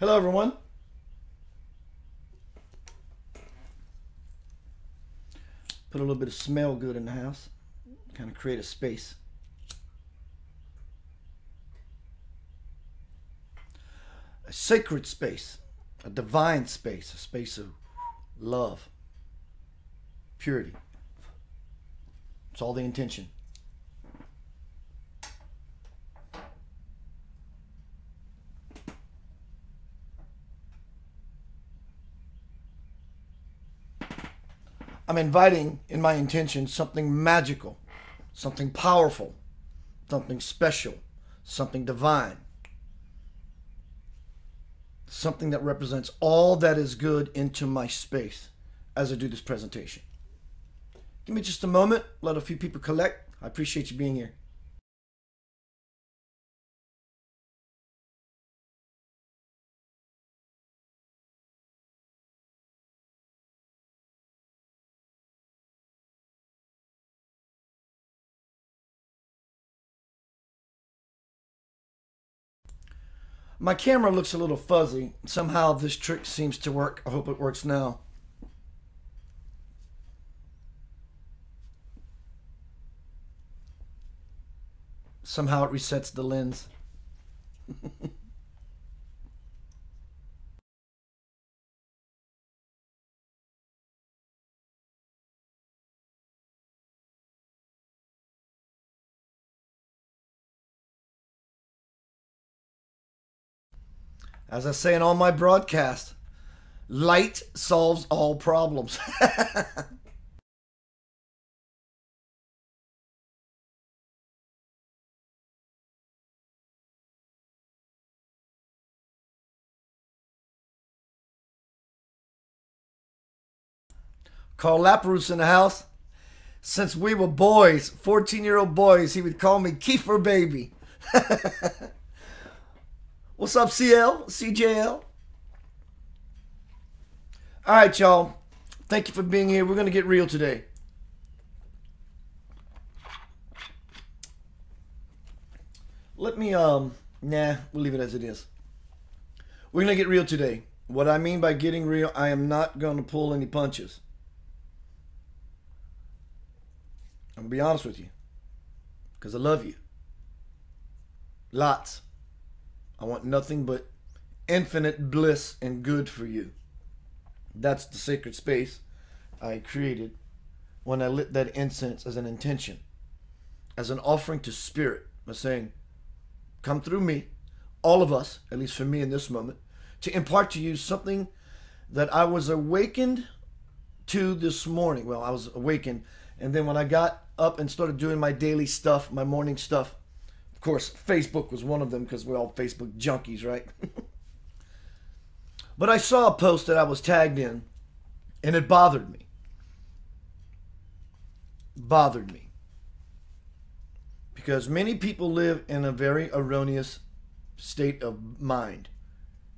Hello, everyone. Put a little bit of smell good in the house. Kind of create a space. A sacred space. A divine space. A space of love. Purity. It's all the intention. I'm inviting in my intention something magical, something powerful, something special, something divine, something that represents all that is good into my space as I do this presentation. Give me just a moment, let a few people collect. I appreciate you being here. My camera looks a little fuzzy. Somehow this trick seems to work. I hope it works now. Somehow it resets the lens. As I say in all my broadcasts, light solves all problems. Carl Lapperus in the house. Since we were boys, 14-year-old boys, he would call me Kiefer Baby. What's up, CL? CJL? All right, y'all. Thank you for being here. We're going to get real today. Let me, we'll leave it as it is. We're going to get real today. What I mean by getting real, I am not going to pull any punches. I'm going to be honest with you. Because I love you. Lots. I want nothing but infinite bliss and good for you. That's the sacred space I created when I lit that incense as an intention, as an offering to spirit, by saying, come through me, all of us, at least for me in this moment, to impart to you something that I was awakened to this morning. Well, I was awakened, and then when I got up and started doing my daily stuff, my morning stuff, of course, Facebook was one of them because we're all Facebook junkies, right? But I saw a post that I was tagged in, and it bothered me. Bothered me. Because many people live in a very erroneous state of mind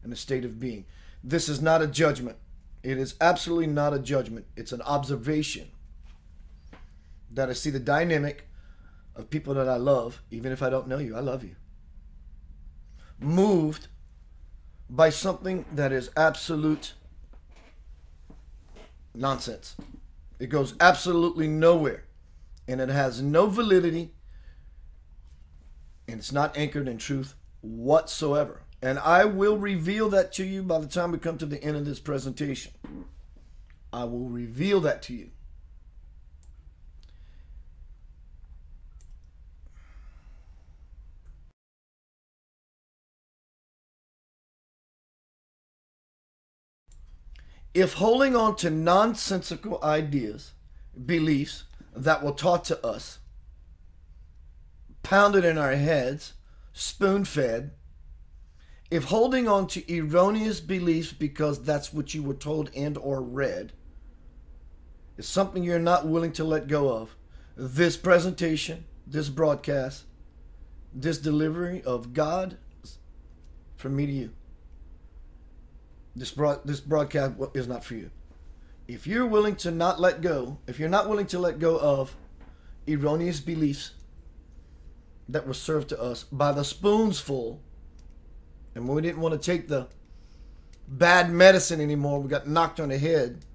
and a state of being. This is not a judgment. It is absolutely not a judgment. It's an observation that I see the dynamic of people that I love, even if I don't know you, I love you. Moved by something that is absolute nonsense. It goes absolutely nowhere. And it has no validity. And it's not anchored in truth whatsoever. And I will reveal that to you by the time we come to the end of this presentation. I will reveal that to you. If holding on to nonsensical ideas, beliefs that were taught to us, pounded in our heads, spoon-fed, if holding on to erroneous beliefs because that's what you were told and or read is something you're not willing to let go of, this presentation, this broadcast, this delivery of God from me to you, this broadcast is not for you. If you're willing to not let go, if you're not willing to let go of erroneous beliefs that were served to us by the spoonsful, and we didn't want to take the bad medicine anymore. We got knocked on the head.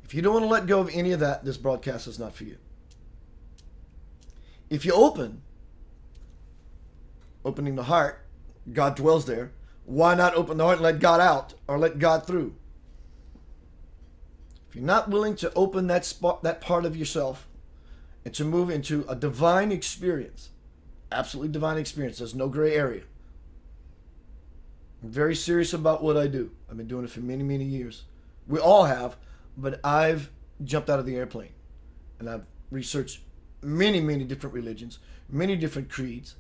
If you don't want to let go of any of that, this broadcast is not for you. If you opening the heart, God dwells there. Why not open the heart and let God out or let God through? If you're not willing to open that spot, that part of yourself, and to move into a divine experience, absolutely divine experience, there's no gray area. I'm very serious about what I do. I've been doing it for many, many years. We all have, but I've jumped out of the airplane and I've researched many, many different religions, many different creeds,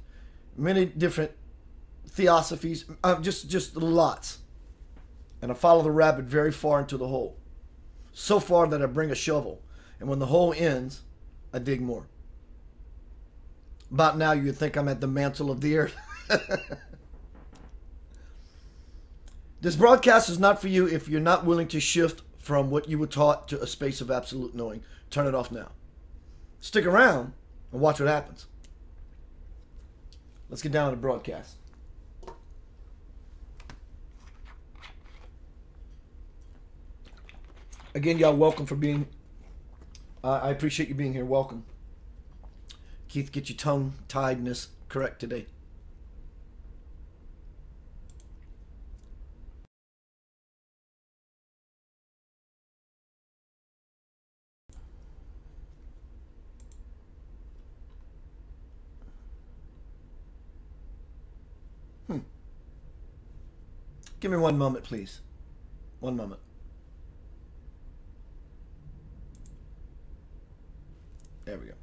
many different theosophies, just lots. And I follow the rabbit very far into the hole. So far that I bring a shovel. And when the hole ends, I dig more. About now, you think I'm at the mantle of the earth. This broadcast is not for you if you're not willing to shift from what you were taught to a space of absolute knowing. Turn it off now. Stick around and watch what happens. Let's get down to the broadcast. Again, y'all, welcome for being... I appreciate you being here. Welcome. Keith, get your tongue-tiedness correct today. Give me one moment, please. One moment. There we go.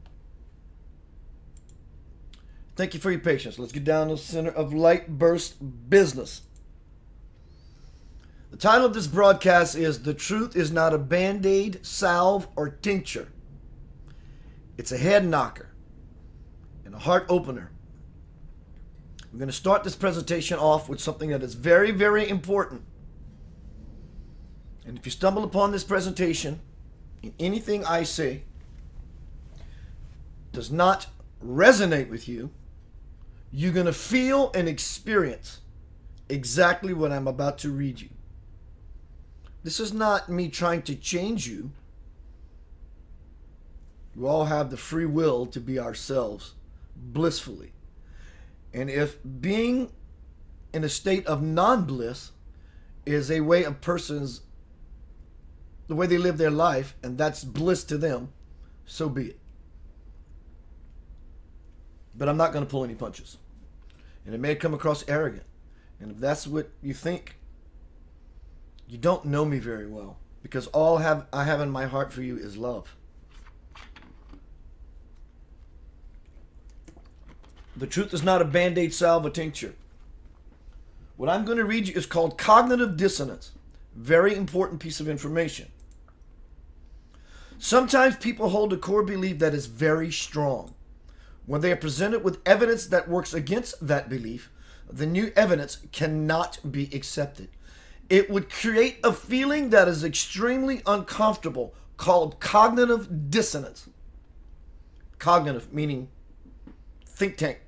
Thank you for your patience. Let's get down to the center of light burst business. The title of this broadcast is The Truth is Not a Band-Aid, Salve, or Tincture. It's a head knocker and a heart opener. We're going to start this presentation off with something that is very, very important. And if you stumble upon this presentation, and anything I say does not resonate with you, you're going to feel and experience exactly what I'm about to read you. This is not me trying to change you. We all have the free will to be ourselves blissfully. And if being in a state of non-bliss is a way of persons, the way they live their life, and that's bliss to them, so be it. But I'm not going to pull any punches. And it may come across arrogant. And if that's what you think, you don't know me very well. Because all I have in my heart for you is love. The truth is not a band-aid, salve, or tincture. What I'm going to read you is called cognitive dissonance. Very important piece of information. Sometimes people hold a core belief that is very strong. When they are presented with evidence that works against that belief, the new evidence cannot be accepted. It would create a feeling that is extremely uncomfortable called cognitive dissonance. Cognitive meaning think tank.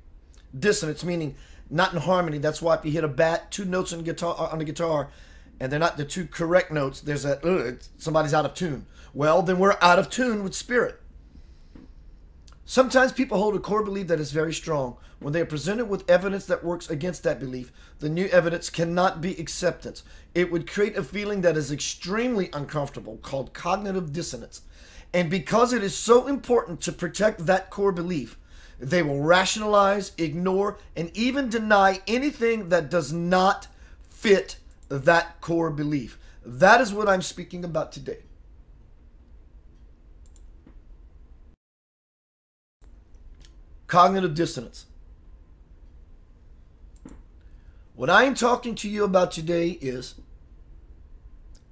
Dissonance meaning not in harmony. That's why if you hit a bat, two notes on the guitar, and they're not the two correct notes, there's that, somebody's out of tune. Well, then we're out of tune with spirit. Sometimes people hold a core belief that is very strong. When they are presented with evidence that works against that belief, the new evidence cannot be accepted. It would create a feeling that is extremely uncomfortable called cognitive dissonance. And because it is so important to protect that core belief, they will rationalize, ignore, and even deny anything that does not fit that core belief. That is what I'm speaking about today. Cognitive dissonance. What I am talking to you about today is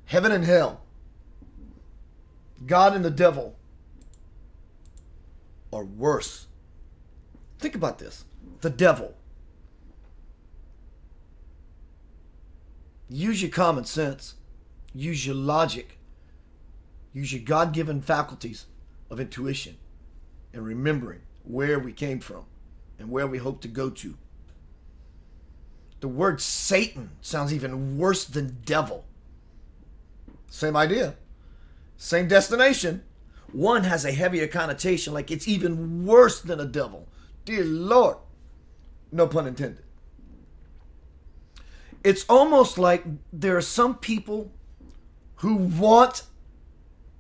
heaven and hell, God and the devil, or worse. Think about this. The devil. Use your common sense. Use your logic. Use your God-given faculties of intuition and remembering where we came from and where we hope to go to. The word Satan sounds even worse than devil. Same idea. Same destination. One has a heavier connotation, like it's even worse than a devil. Dear Lord. No pun intended. It's almost like there are some people who want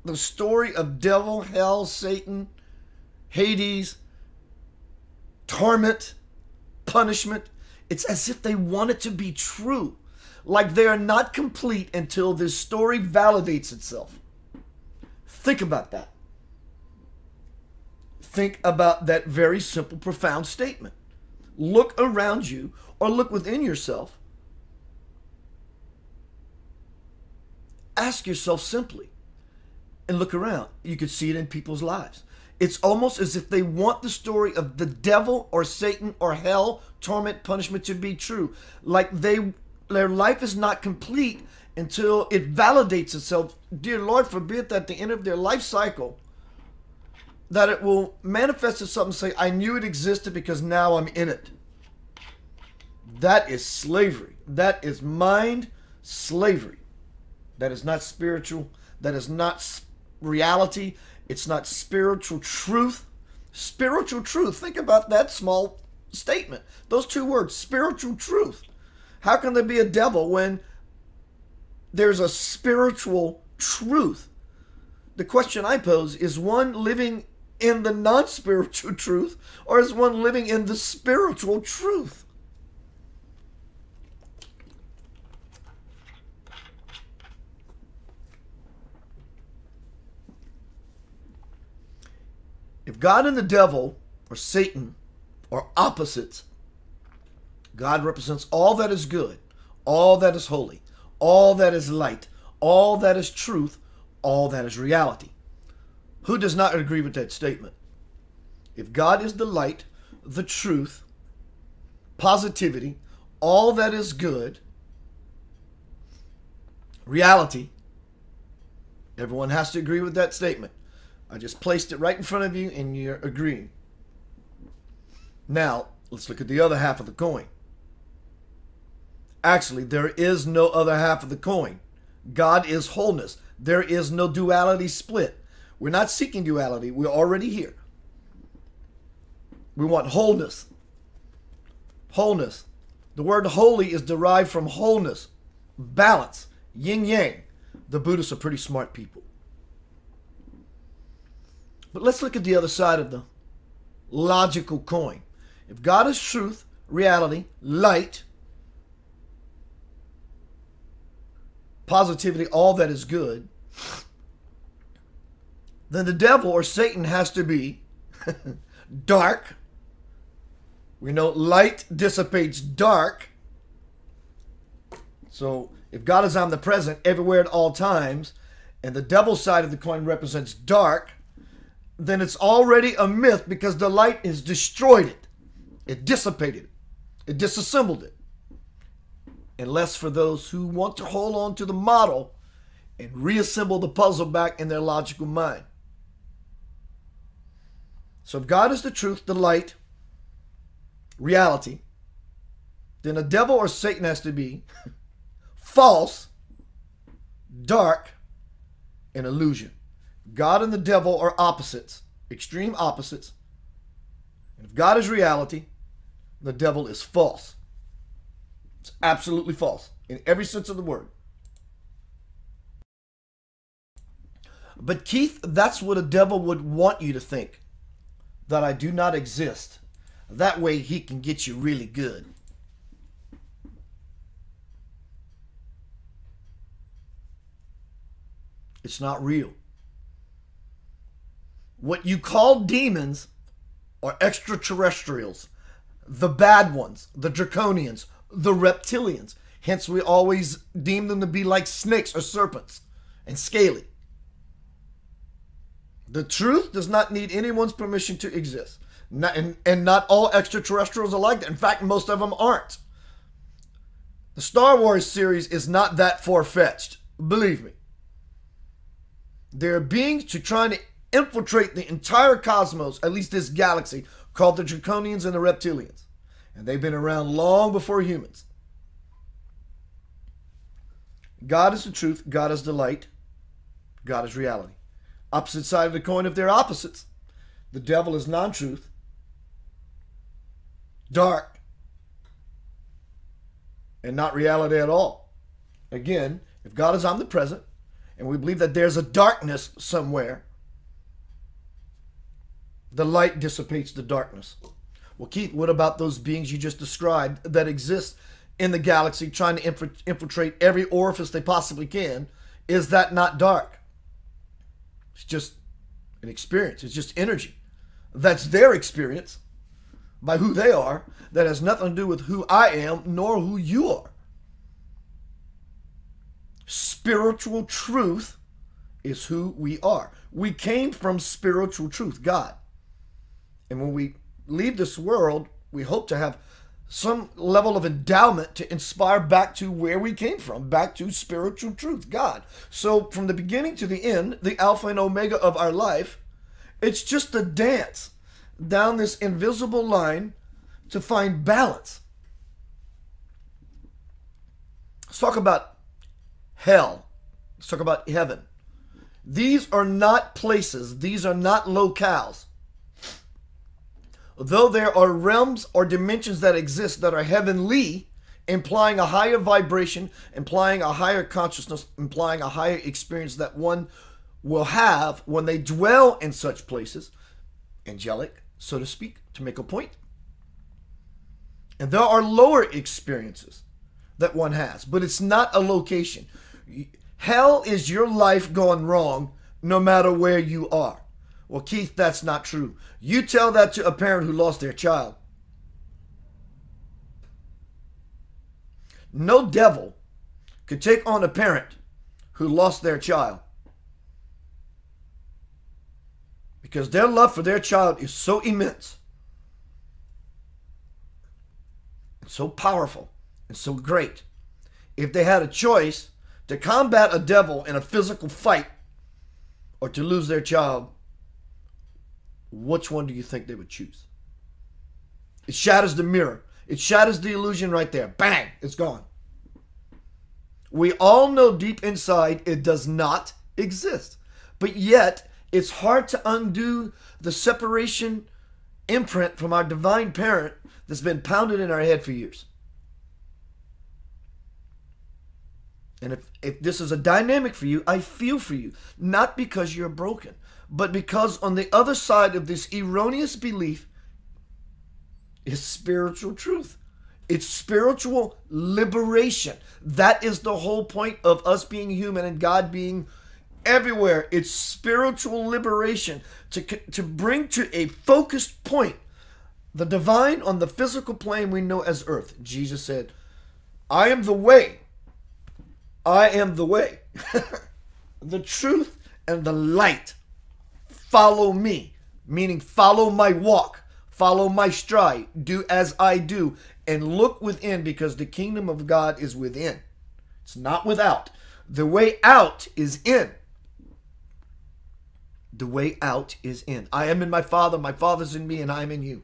the story of devil, hell, Satan, Hades, torment, punishment. It's as if they want it to be true. Like they are not complete until this story validates itself. Think about that. Think about that very simple, profound statement. Look around you or look within yourself. Ask yourself simply and look around. You can see it in people's lives. It's almost as if they want the story of the devil or Satan or hell, torment, punishment to be true. Like their life is not complete until it validates itself. Dear Lord, forbid that at the end of their life cycle, that it will manifest itself and say, I knew it existed because now I'm in it. That is slavery. That is mind slavery. That is not spiritual. That is not reality. It's not spiritual truth. Spiritual truth. Think about that small statement. Those two words, spiritual truth. How can there be a devil when there's a spiritual truth? The question I pose, is one living in the non-spiritual truth, or is one living in the spiritual truth? If God and the devil, or Satan, are opposites, God represents all that is good, all that is holy, all that is light, all that is truth, all that is reality. Who does not agree with that statement? If God is the light, the truth, positivity, all that is good, reality, everyone has to agree with that statement. I just placed it right in front of you and you're agreeing. Now, let's look at the other half of the coin. Actually, there is no other half of the coin. God is wholeness. There is no duality split. We're not seeking duality. We're already here. We want wholeness. Wholeness. The word holy is derived from wholeness, balance, yin yang. The Buddhists are pretty smart people. But let's look at the other side of the logical coin. If God is truth, reality, light, positivity, all that is good, then the devil or Satan has to be dark. We know light dissipates dark. So if God is omnipresent everywhere at all times, and the devil's side of the coin represents dark, then it's already a myth because the light has destroyed it. It dissipated it. It disassembled it. Unless for those who want to hold on to the model and reassemble the puzzle back in their logical mind. So if God is the truth, the light, reality, then the devil or Satan has to be false, dark, and illusion. God and the devil are opposites, extreme opposites. And if God is reality, the devil is false. It's absolutely false in every sense of the word. But Keith, that's what a devil would want you to think, that I do not exist. That way he can get you really good. It's not real. What you call demons are extraterrestrials, the bad ones, the draconians, the reptilians. Hence, we always deem them to be like snakes or serpents and scaly. The truth does not need anyone's permission to exist. And not all extraterrestrials are like that. In fact, most of them aren't. The Star Wars series is not that far-fetched. Believe me. There are beings who are trying to infiltrate the entire cosmos, at least this galaxy, called the Draconians and the Reptilians. And they've been around long before humans. God is the truth. God is the light. God is reality. Opposite side of the coin if they're opposites. The devil is non-truth, dark, and not reality at all. Again, if God is omnipresent, and we believe that there's a darkness somewhere, the light dissipates the darkness. Well, Keith, what about those beings you just described that exist in the galaxy trying to infiltrate every orifice they possibly can? Is that not dark? It's just an experience. It's just energy. That's their experience by who they are. That has nothing to do with who I am nor who you are. Spiritual truth is who we are. We came from spiritual truth, God. And when we leave this world, we hope to have some level of endowment to inspire back to where we came from, back to spiritual truth, God. So from the beginning to the end, the Alpha and Omega of our life, it's just a dance down this invisible line to find balance. Let's talk about hell. Let's talk about heaven. These are not places. These are not locales. Though there are realms or dimensions that exist that are heavenly, implying a higher vibration, implying a higher consciousness, implying a higher experience that one will have when they dwell in such places, angelic, so to speak, to make a point. And there are lower experiences that one has, but it's not a location. Hell is your life going wrong no matter where you are. Well, Keith, that's not true. You tell that to a parent who lost their child. No devil could take on a parent who lost their child, because their love for their child is so immense, and so powerful, and so great. If they had a choice to combat a devil in a physical fight or to lose their child, which one do you think they would choose? It shatters the mirror. It shatters the illusion right there. Bang! It's gone. We all know deep inside it does not exist. But yet, it's hard to undo the separation imprint from our divine parent that's been pounded in our head for years. And if this is a dynamic for you, I feel for you. Not because you're broken, but because on the other side of this erroneous belief is spiritual truth. It's spiritual liberation. That is the whole point of us being human and God being everywhere. It's spiritual liberation to bring to a focused point the divine on the physical plane we know as earth. Jesus said, I am the way. I am the way, the truth, and the light. Follow me, meaning follow my walk, follow my stride, do as I do, and look within, because the kingdom of God is within. It's not without. The way out is in. The way out is in. I am in my Father's in me, and I am in you.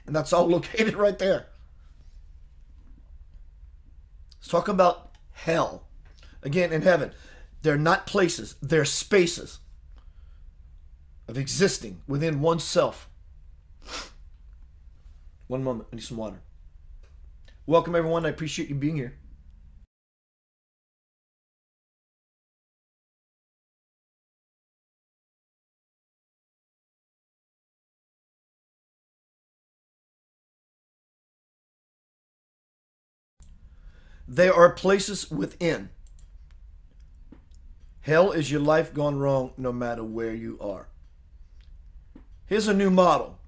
And that's all located right there. Let's talk about hell. Again, in heaven, they're not places, they're spaces of existing within oneself. One moment, I need some water. Welcome, everyone. I appreciate you being here. There are places within. Hell is your life gone wrong no matter where you are. Here's a new model.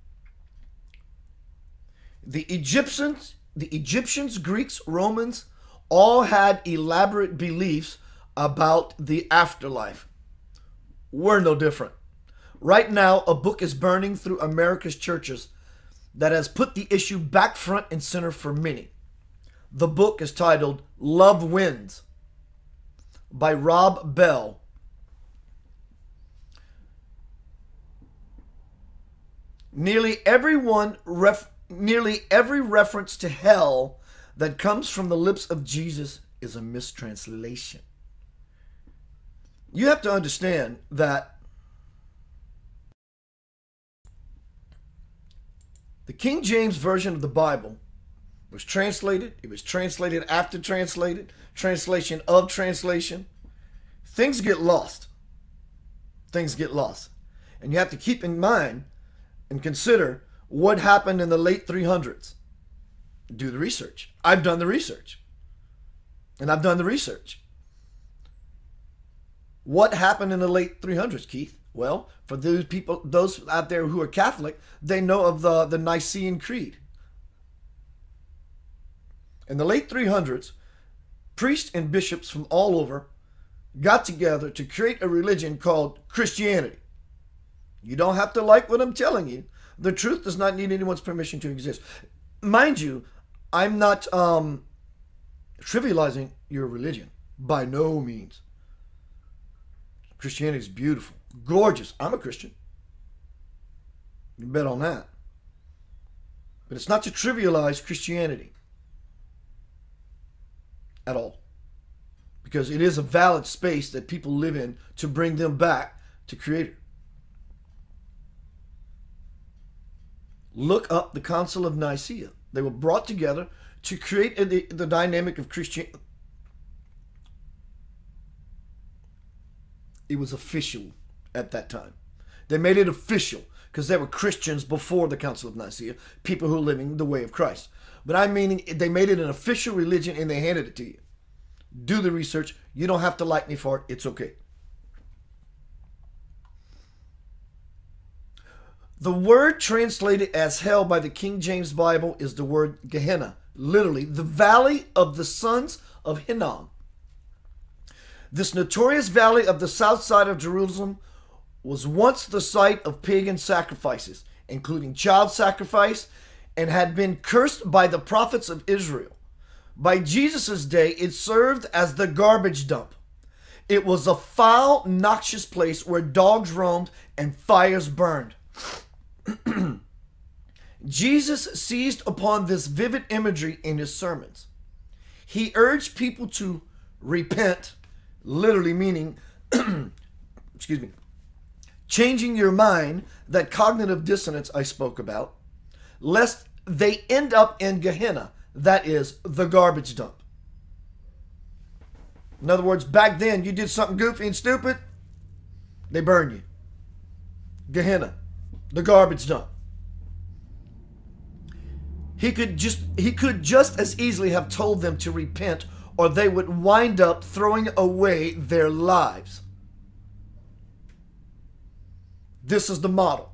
The Egyptians, Greeks, Romans all had elaborate beliefs about the afterlife. We're no different. Right now, a book is burning through America's churches that has put the issue back front and center for many. The book is titled Love Wins by Rob Bell. Nearly every reference to hell that comes from the lips of Jesus is a mistranslation. You have to understand that the King James Version of the Bible was translated. It was translated after translated, translation of translation. Things get lost. Things get lost. And you have to keep in mind and consider what happened in the late 300s. Do the research. I've done the research. And I've done the research. What happened in the late 300s, Keith? Well, for those people, those out there who are Catholic, they know of the Nicene Creed. In the late 300s, priests and bishops from all over got together to create a religion called Christianity. You don't have to like what I'm telling you. The truth does not need anyone's permission to exist. Mind you, I'm not trivializing your religion. By no means. Christianity is beautiful, gorgeous. I'm a Christian. You bet on that. But it's not to trivialize Christianity at all. Because it is a valid space that people live in to bring them back to Creator. Look up the Council of Nicaea. They were brought together to create the dynamic of Christianity. It was official at that time. They made it official because there were Christians before the Council of Nicaea, people who were living the way of Christ. But I mean, they made it an official religion and they handed it to you. Do the research. You don't have to like me for it. It's okay. The word translated as hell by the King James Bible is the word Gehenna. Literally, the valley of the sons of Hinnom. This notorious valley of the south side of Jerusalem was once the site of pagan sacrifices, including child sacrifice, and had been cursed by the prophets of Israel. By Jesus' day, it served as the garbage dump. It was a foul, noxious place where dogs roamed and fires burned. Jesus seized upon this vivid imagery in his sermons. He urged people to repent, literally meaning, excuse me, changing your mind, that cognitive dissonance I spoke about, lest they end up in Gehenna, that is, the garbage dump. In other words, back then, you did something goofy and stupid, they burn you. Gehenna, the garbage dump. He could just as easily have told them to repent, or they would wind up throwing away their lives. This is the model.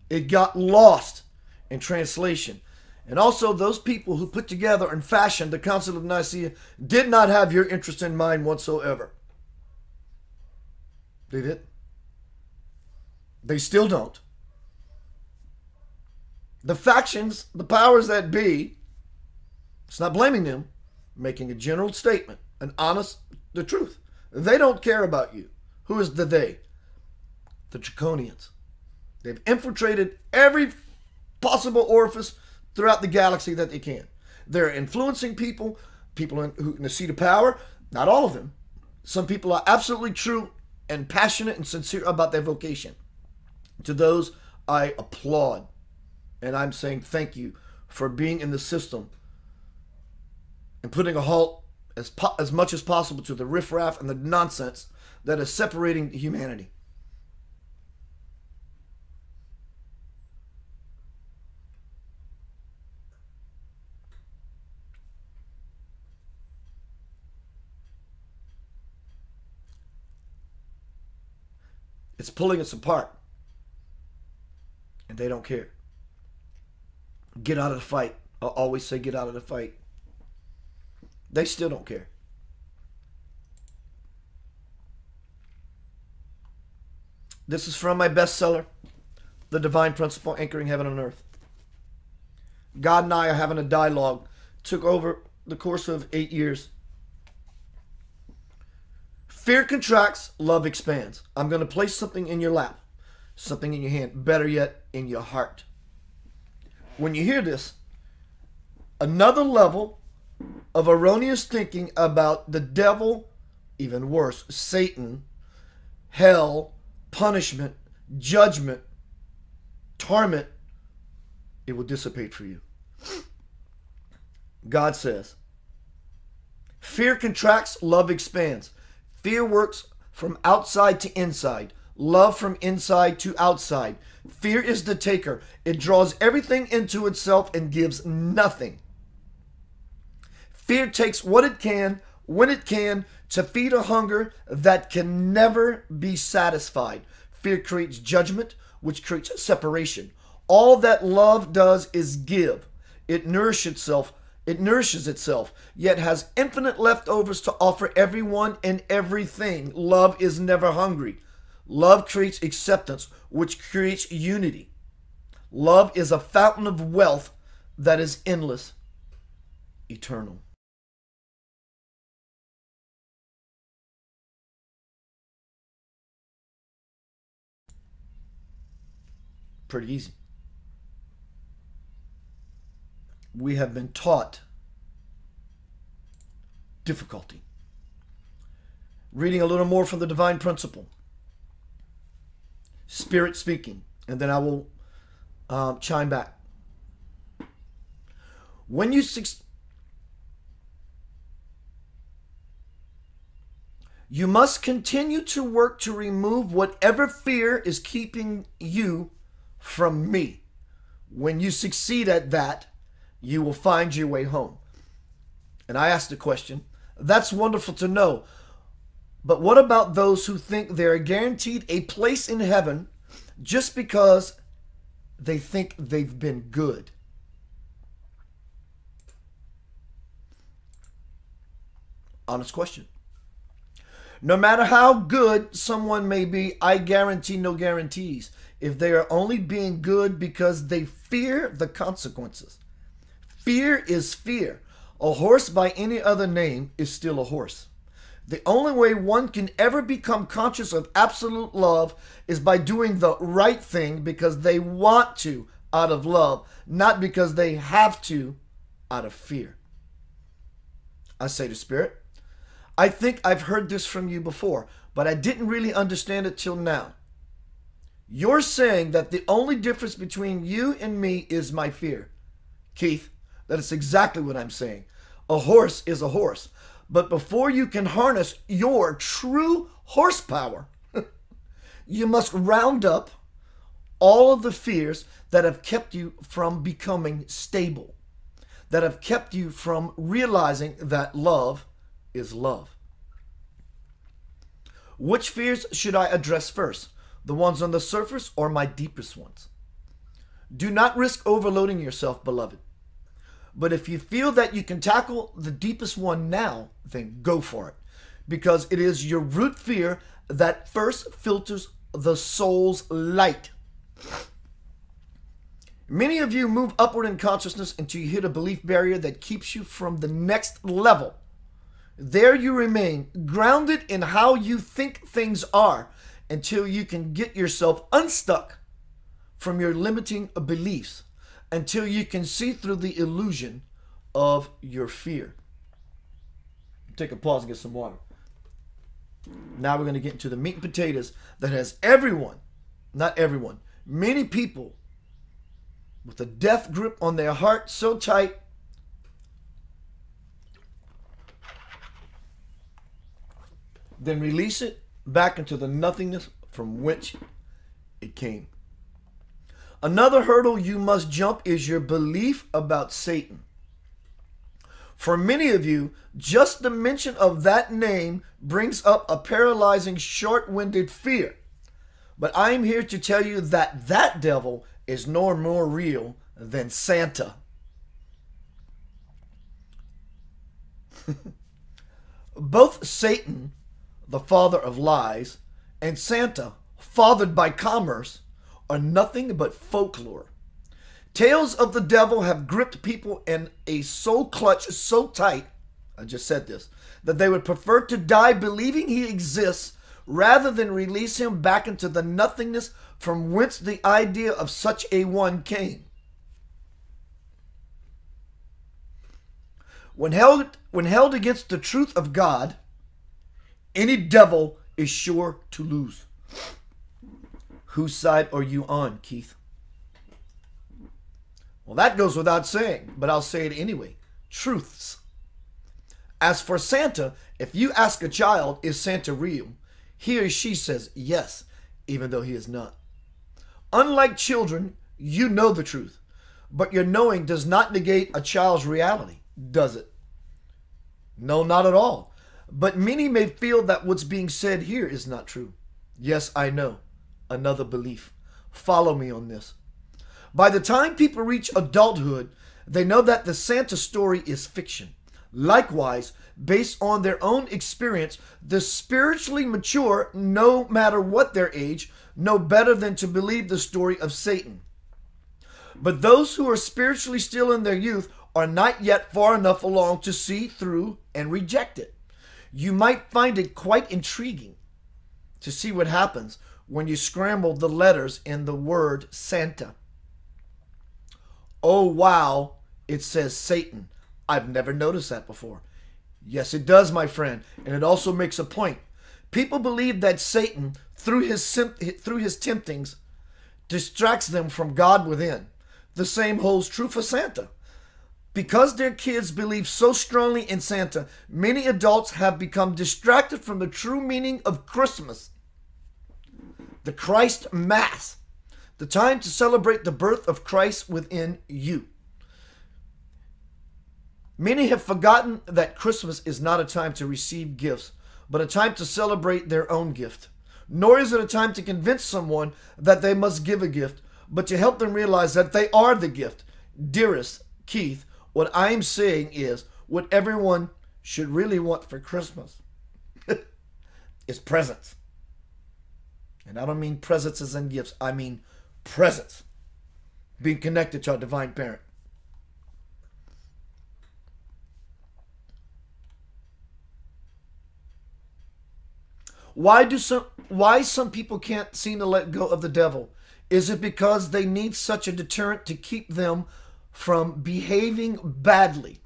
It got lost in translation. And also, those people who put together and fashioned the Council of Nicaea did not have your interest in mind whatsoever. They did. They still don't. The factions, the powers that be, it's not blaming them, making a general statement, the truth. They don't care about you. Who is the they? The Draconians. They've infiltrated every possible orifice throughout the galaxy that they can. They're influencing people in the seat of power. Not all of them. Some people are absolutely true and passionate and sincere about their vocation. To those, I applaud. And I'm saying thank you for being in the system and putting a halt as much as possible to the riffraff and the nonsense that is separating humanity. It's pulling us apart. And they don't care. Get out of the fight. I'll always say get out of the fight. They still don't care. This is from my bestseller, The Divine Principle, Anchoring Heaven on Earth. God and I are having a dialogue. Took over the course of 8 years. Fear contracts, love expands. I'm going to place something in your lap. Something in your hand. Better yet, in your heart. When you hear this, another level of erroneous thinking about the devil, even worse, Satan, hell, punishment, judgment, torment, it will dissipate for you. God says, fear contracts, love expands. Fear works from outside to inside. Love from inside to outside. Fear is the taker. It draws everything into itself and gives nothing. Fear takes what it can, when it can, to feed a hunger that can never be satisfied. Fear creates judgment, which creates separation. All that love does is give. It nourishes itself, yet has infinite leftovers to offer everyone and everything. Love is never hungry. Love creates acceptance, which creates unity. Love is a fountain of wealth that is endless, eternal. Pretty easy. We have been taught difficulty. Reading a little more from the divine principle. Spirit speaking, and then I will chime back. When you must continue to work to remove whatever fear is keeping you from me. When you succeed at that, you will find your way home. And I asked the question, that's wonderful to know. But what about those who think they're guaranteed a place in heaven just because they think they've been good? Honest question. No matter how good someone may be, I guarantee no guarantees if they are only being good because they fear the consequences. Fear is fear. A horse by any other name is still a horse. The only way one can ever become conscious of absolute love is by doing the right thing because they want to out of love, not because they have to out of fear. I say to Spirit, I think I've heard this from you before, but I didn't really understand it till now. You're saying that the only difference between you and me is my fear. Keith, that is exactly what I'm saying. A horse is a horse. But before you can harness your true horsepower, you must round up all of the fears that have kept you from becoming stable, that have kept you from realizing that love is love. Which fears should I address first? The ones on the surface or my deepest ones? Do not risk overloading yourself, beloved. But if you feel that you can tackle the deepest one now, then go for it. Because it is your root fear that first filters the soul's light. Many of you move upward in consciousness until you hit a belief barrier that keeps you from the next level. There you remain, grounded in how you think things are, until you can get yourself unstuck from your limiting beliefs, until you can see through the illusion of your fear. Take a pause and get some water. Now we're going to get into the meat and potatoes that has everyone, not everyone, many people with a death grip on their heart so tight then release it back into the nothingness from which it came. Another hurdle you must jump is your belief about Satan. For many of you, just the mention of that name brings up a paralyzing, short-winded fear. But I am here to tell you that that devil is no more real than Santa. Both Satan, the father of lies, and Santa, fathered by commerce, are nothing but folklore. Tales of the devil have gripped people in a soul clutch so tight, I just said this, that they would prefer to die believing he exists rather than release him back into the nothingness from whence the idea of such a one came. When held against the truth of God, any devil is sure to lose. Whose side are you on, Keith? Well, that goes without saying, but I'll say it anyway. Truths. As for Santa, if you ask a child, is Santa real? He or she says yes, even though he is not. Unlike children, you know the truth, but your knowing does not negate a child's reality, does it? No, not at all. But many may feel that what's being said here is not true. Yes, I know. Another belief. Follow me on this. By the time people reach adulthood, they know that the Santa story is fiction. Likewise, based on their own experience, the spiritually mature, no matter what their age, know better than to believe the story of Satan. But those who are spiritually still in their youth are not yet far enough along to see through and reject it. You might find it quite intriguing to see what happens when you scramble the letters in the word Santa. Oh, wow, it says Satan. I've never noticed that before. Yes, it does, my friend, and it also makes a point. People believe that Satan, through his temptings, distracts them from God within. The same holds true for Santa. Because their kids believe so strongly in Santa, many adults have become distracted from the true meaning of Christmas. The Christ Mass, the time to celebrate the birth of Christ within you. Many have forgotten that Christmas is not a time to receive gifts, but a time to celebrate their own gift. Nor is it a time to convince someone that they must give a gift, but to help them realize that they are the gift. Dearest Keith, what I'm saying is what everyone should really want for Christmas is presents. And I don't mean presents as in gifts. I mean presents. Being connected to our divine parent. Why some people can't seem to let go of the devil? Is it because they need such a deterrent to keep them from behaving badly?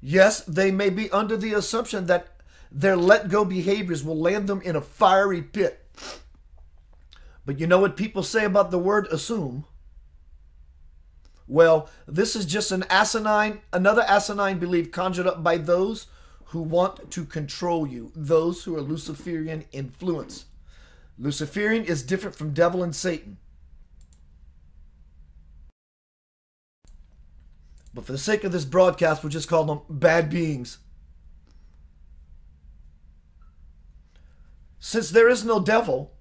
Yes, they may be under the assumption that their let go behaviors will land them in a fiery pit. But you know what people say about the word assume? Well, this is just another asinine belief conjured up by those who want to control you, those who are Luciferian influence. Luciferian is different from devil and Satan. But for the sake of this broadcast, we'll just call them bad beings. Since there is no devil,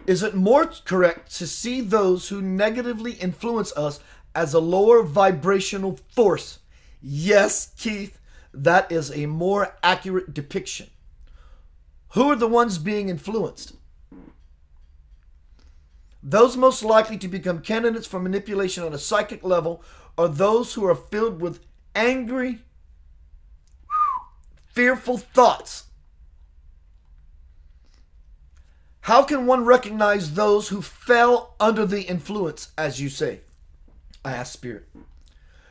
is it more correct to see those who negatively influence us as a lower vibrational force? Yes, Keith, that is a more accurate depiction. Who are the ones being influenced? Those most likely to become candidates for manipulation on a psychic level are those who are filled with angry, fearful thoughts. How can one recognize those who fell under the influence, as you say? I asked Spirit.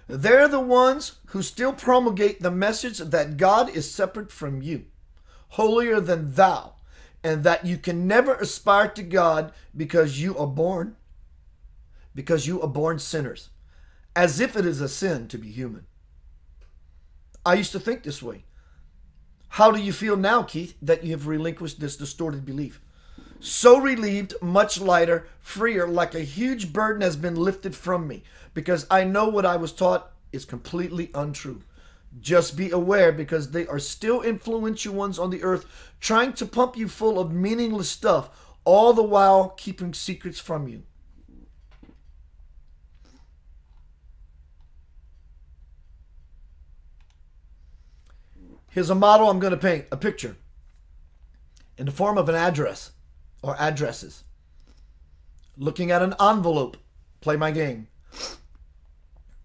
They're the ones who still promulgate the message that God is separate from you, holier than thou, and that you can never aspire to God because you are born sinners, as if it is a sin to be human. I used to think this way. How do you feel now, Keith, that you have relinquished this distorted belief? So relieved, much lighter, freer, like a huge burden has been lifted from me, because I know what I was taught is completely untrue. Just be aware, because they are still influential ones on the earth, trying to pump you full of meaningless stuff, all the while keeping secrets from you. Here's a model I'm going to paint, a picture, in the form of an address or addresses. Looking at an envelope, play my game.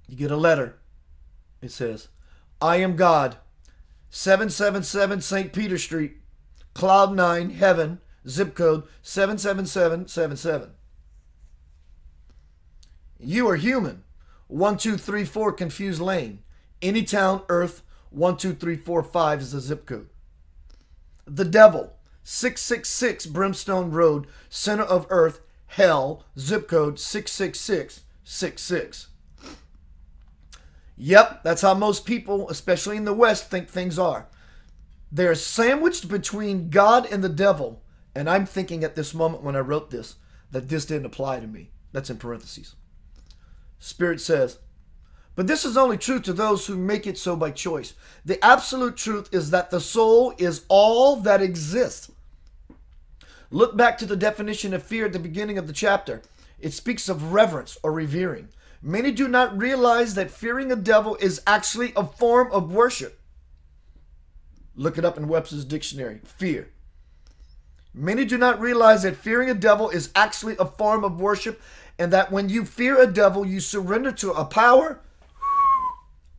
You get a letter. It says, I am God, 777 St. Peter Street, Cloud 9, Heaven, zip code 77777. You are human, 1234 Confused Lane, any town, Earth, 12345 is the zip code. The devil, 666 Brimstone Road, center of earth, hell, zip code 66666. Yep, that's how most people, especially in the West, think things are. They're sandwiched between God and the devil. And I'm thinking at this moment when I wrote this, that this didn't apply to me. That's in parentheses. Spirit says, but this is only true to those who make it so by choice. The absolute truth is that the soul is all that exists. Look back to the definition of fear at the beginning of the chapter. It speaks of reverence or revering. Many do not realize that fearing a devil is actually a form of worship. Look it up in Webster's dictionary. Fear. Many do not realize that fearing a devil is actually a form of worship, and that when you fear a devil, you surrender to a power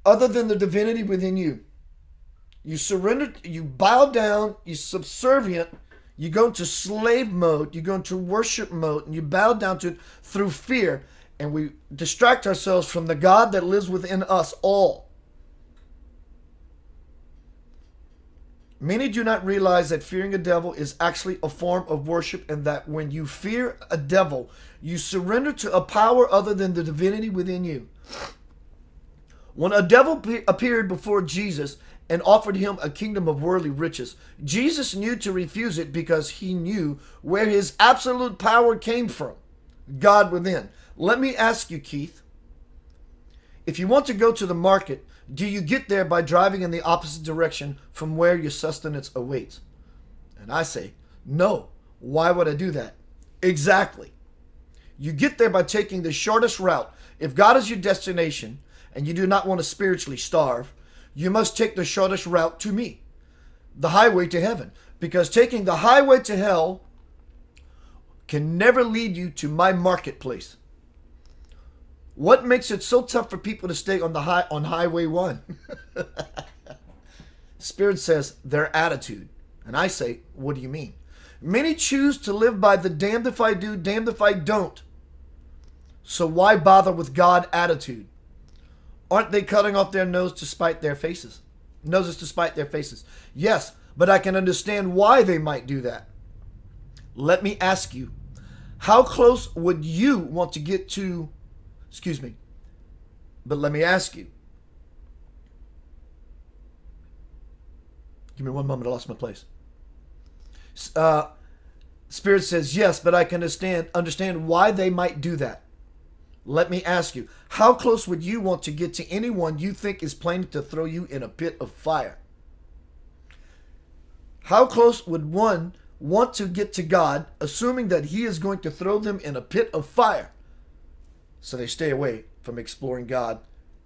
other than the divinity within you. You surrender, you bow down, you're subservient, you go into slave mode, you go into worship mode, and you bow down to it through fear, and we distract ourselves from the God that lives within us all. Many do not realize that fearing a devil is actually a form of worship, and that when you fear a devil, you surrender to a power other than the divinity within you. When a devil appeared before Jesus and offered him a kingdom of worldly riches, Jesus knew to refuse it because he knew where his absolute power came from, God within. Let me ask you, Keith, if you want to go to the market, do you get there by driving in the opposite direction from where your sustenance awaits? And I say, no. Why would I do that? Exactly. You get there by taking the shortest route. If God is your destination and you do not want to spiritually starve, you must take the shortest route to me, the highway to heaven. Because taking the highway to hell can never lead you to my marketplace. What makes it so tough for people to stay on Highway 1? Spirit says their attitude. And I say, what do you mean? Many choose to live by the damned if I do, damned if I don't. So why bother with God attitude? Aren't they cutting off their noses to spite their faces? Yes, but I can understand why they might do that. Let me ask you, how close would you want to get to... Excuse me. But let me ask you. Give me one moment. I lost my place. Spirit says, yes, but I can understand why they might do that. Let me ask you. How close would you want to get to anyone you think is planning to throw you in a pit of fire? How close would one want to get to God, assuming that he is going to throw them in a pit of fire? So they stay away from exploring God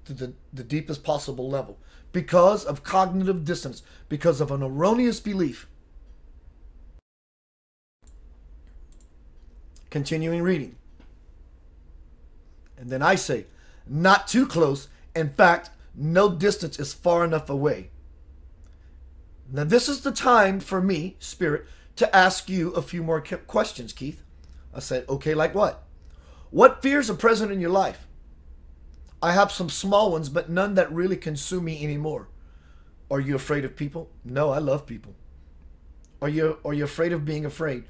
to the deepest possible level because of cognitive dissonance, because of an erroneous belief. Continuing reading. And then I say, not too close. In fact, no distance is far enough away. Now this is the time for me, Spirit, to ask you a few more questions, Keith. I said, okay, like what? What fears are present in your life? I have some small ones, but none that really consume me anymore. Are you afraid of people? No, I love people. Are you afraid of being afraid?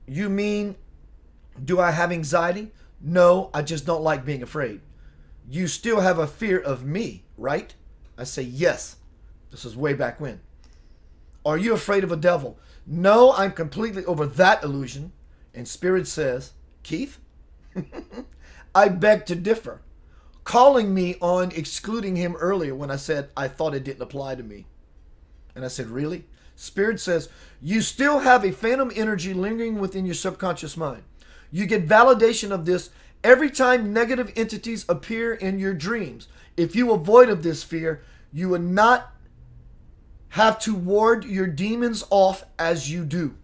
You mean, do I have anxiety? No, I just don't like being afraid. You still have a fear of me, right? I say, yes. This is way back when. Are you afraid of a devil? No, I'm completely over that illusion. And Spirit says, Keith, I beg to differ, calling me on excluding him earlier when I said I thought it didn't apply to me. And I said, really? Spirit says, you still have a phantom energy lingering within your subconscious mind. You get validation of this every time negative entities appear in your dreams. If you avoid of this fear, you would not have to ward your demons off as you do.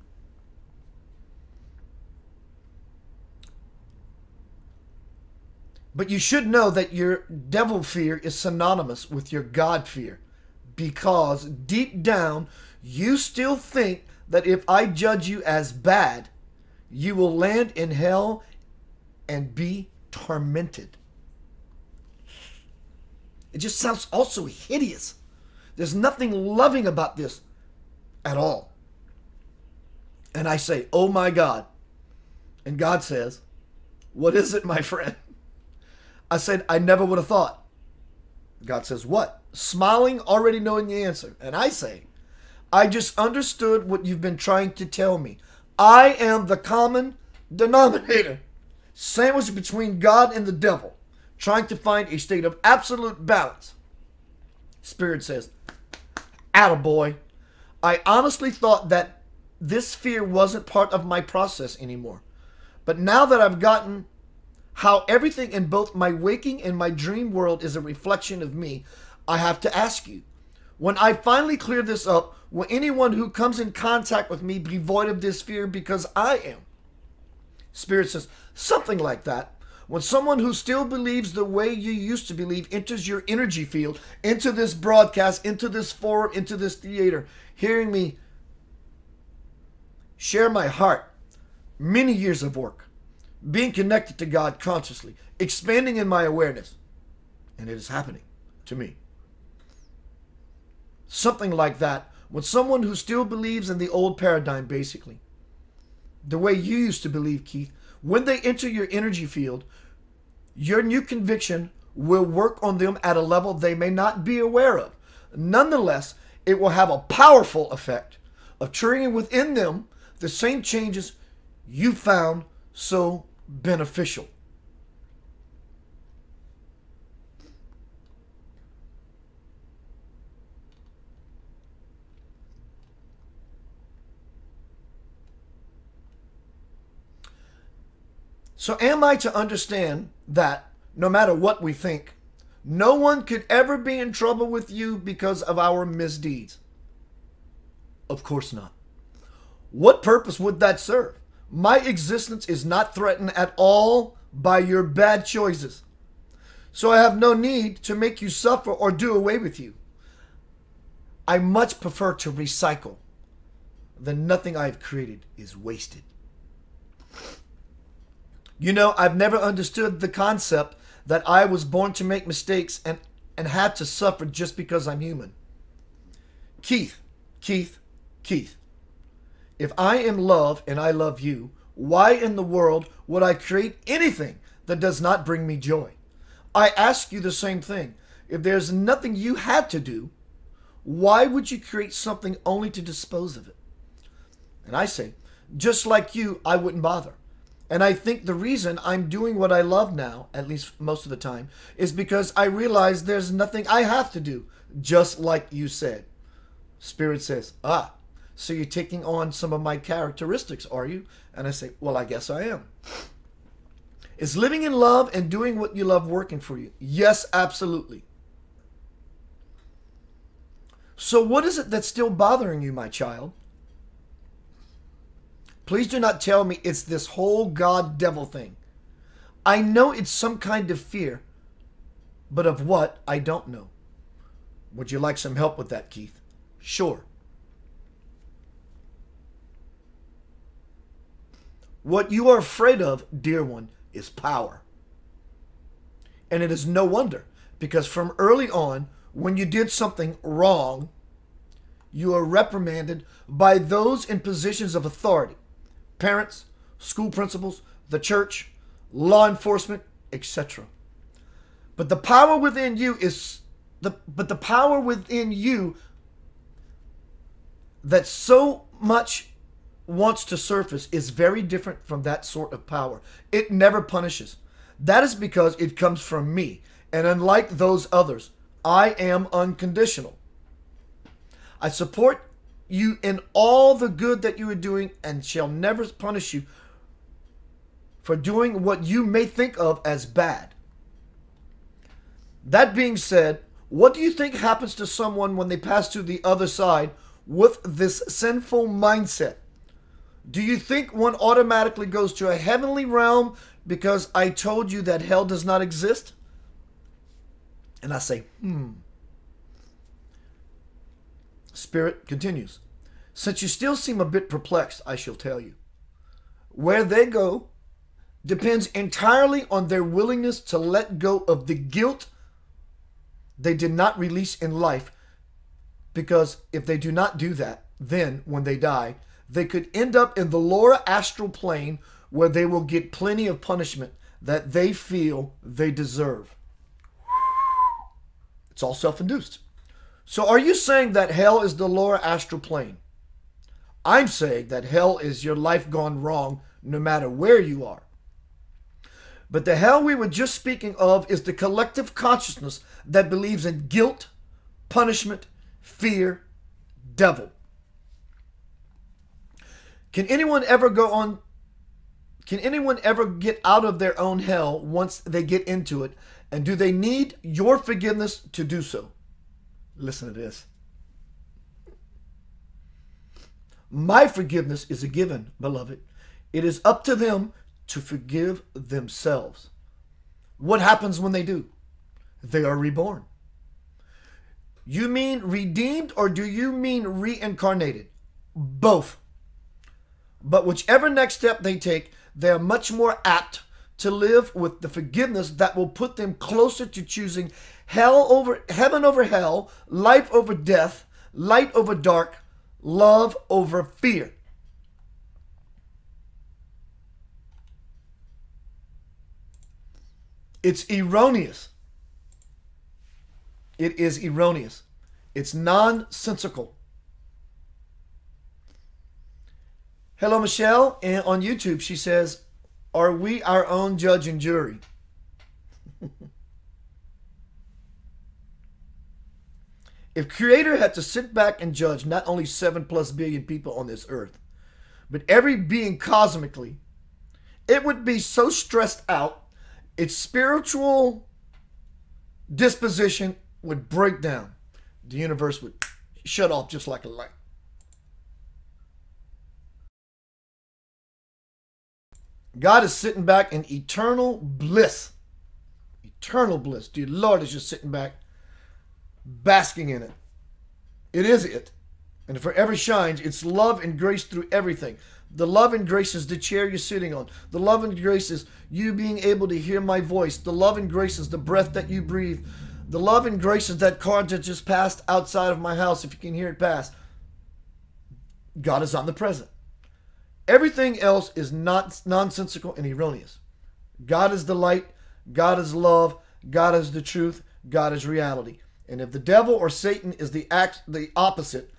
But you should know that your devil fear is synonymous with your God fear, because deep down you still think that if I judge you as bad, you will land in hell and be tormented. It just sounds also hideous. There's nothing loving about this at all. And I say, oh my God. And God says, what is it, my friend? I said, I never would have thought. God says, what? Smiling, already knowing the answer. And I say, I just understood what you've been trying to tell me. I am the common denominator, sandwiched between God and the devil, trying to find a state of absolute balance. Spirit says, attaboy. I honestly thought that this fear wasn't part of my process anymore. But now that I've gotten how everything in both my waking and my dream world is a reflection of me, I have to ask you, when I finally clear this up, will anyone who comes in contact with me be void of this fear because I am? Spirit says, something like that. When someone who still believes the way you used to believe enters your energy field, into this broadcast, into this forum, into this theater, hearing me share my heart, many years of work, being connected to God consciously, expanding in my awareness, and it is happening to me. Something like that, when someone who still believes in the old paradigm, basically, the way you used to believe, Keith, when they enter your energy field, your new conviction will work on them at a level they may not be aware of. Nonetheless, it will have a powerful effect of triggering within them the same changes you found so beneficial. So am I to understand that no matter what we think, no one could ever be in trouble with you because of our misdeeds? Of course not. What purpose would that serve? My existence is not threatened at all by your bad choices. So I have no need to make you suffer or do away with you. I much prefer to recycle than nothing I've created is wasted. You know, I've never understood the concept that I was born to make mistakes and had to suffer just because I'm human. Keith. If I am love and I love you, why in the world would I create anything that does not bring me joy? I ask you the same thing. If there's nothing you had to do, why would you create something only to dispose of it? And I say, just like you, I wouldn't bother. And I think the reason I'm doing what I love now, at least most of the time, is because I realize there's nothing I have to do, just like you said. Spirit says, so you're taking on some of my characteristics, are you? And I say, well, I guess I am. Is living in love and doing what you love working for you? Yes, absolutely. So what is it that's still bothering you, my child? Please do not tell me it's this whole God-devil thing. I know it's some kind of fear, but of what, I don't know. Would you like some help with that, Keith? Sure. What you are afraid of, dear one, is power. And it is no wonder, because from early on, when you did something wrong, you are reprimanded by those in positions of authority. Parents, school principals, the church, law enforcement, etc. But the power within you the power within you that so much wants to surface is very different from that sort of power. It never punishes. That is because it comes from me. And unlike those others, I am unconditional. I support you in all the good that you are doing and shall never punish you for doing what you may think of as bad. That being said, what do you think happens to someone when they pass to the other side with this sinful mindset? Do you think one automatically goes to a heavenly realm because I told you that hell does not exist? And I say, Spirit continues. Since you still seem a bit perplexed, I shall tell you. Where they go depends entirely on their willingness to let go of the guilt they did not release in life Because if they do not do that, then when they die, they could end up in the lower astral plane where they will get plenty of punishment that they feel they deserve. It's all self-induced. So are you saying that hell is the lower astral plane? I'm saying that hell is your life gone wrong no matter where you are. But the hell we were just speaking of is the collective consciousness that believes in guilt, punishment, fear, devil. Can anyone ever get out of their own hell once they get into it? And do they need your forgiveness to do so? Listen to this. My forgiveness is a given, beloved. It is up to them to forgive themselves. What happens when they do? They are reborn. You mean redeemed, or do you mean reincarnated? Both. But whichever next step they take, they are much more apt to live with the forgiveness that will put them closer to choosing heaven over hell, life over death, light over dark, love over fear. It's erroneous. It is erroneous. It's nonsensical. Hello, Michelle. And on YouTube, she says, are we our own judge and jury? If Creator had to sit back and judge not only 7+ billion people on this earth, but every being cosmically, it would be so stressed out, its spiritual disposition would break down. The universe would shut off just like a light. God is sitting back in eternal bliss. Eternal bliss. Dear Lord is just sitting back, basking in it. It is it. And it forever shines. It's love and grace through everything. The love and grace is the chair you're sitting on. The love and grace is you being able to hear my voice. The love and grace is the breath that you breathe. The love and grace is that car that just passed outside of my house, if you can hear it pass. God is omnipresent. Everything else is not nonsensical and erroneous. God is the light. God is love. God is the truth. God is reality. And if the devil or Satan is the opposite,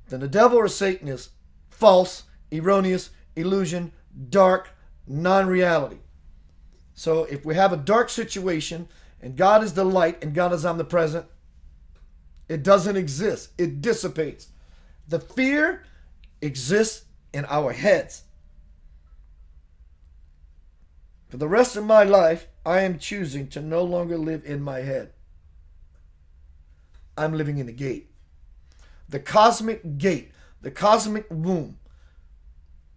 then the devil or Satan is false, erroneous, illusion, dark, non-reality. So if we have a dark situation and God is the light and God is omnipresent, it doesn't exist. It dissipates. The fear exists in our heads. For the rest of my life, I am choosing to no longer live in my head. I'm living in the gate. The cosmic gate, the cosmic womb,